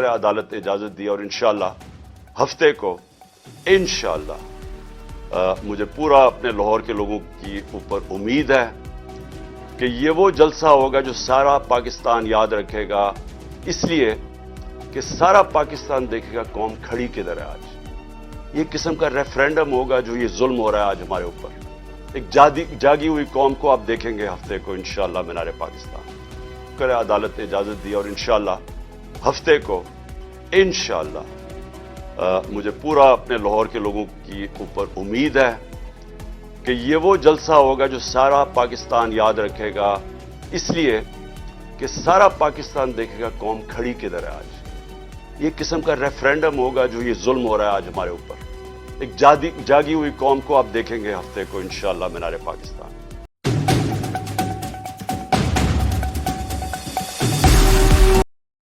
शुक्र है अदालत ने इजाज़त दी और इंशाअल्लाह हफ्ते को इंशाअल्लाह मुझे पूरा अपने लाहौर के लोगों की ऊपर उम्मीद है कि ये वो जलसा होगा जो सारा पाकिस्तान याद रखेगा, इसलिए कि सारा पाकिस्तान देखेगा कौम खड़ी किधर है आज। ये किस्म का रेफरेंडम होगा जो ये जुल्म हो रहा है आज हमारे ऊपर। एक जागी हुई कौम को आप देखेंगे हफ्ते को इंशाअल्लाह मीनारे पाकिस्तान। शुक्र है अदालत ने इजाज़त दी और इंशाअल्लाह हफ्ते को इंशाअल्लाह मुझे पूरा अपने लाहौर के लोगों की ऊपर उम्मीद है कि ये वो जलसा होगा जो सारा पाकिस्तान याद रखेगा, इसलिए कि सारा पाकिस्तान देखेगा कौम खड़ी किधर है आज। ये किस्म का रेफरेंडम होगा जो ये जुल्म हो रहा है आज हमारे ऊपर। एक जागी हुई कौम को आप देखेंगे हफ्ते को इंशाअल्लाह मीनारे पाकिस्तान।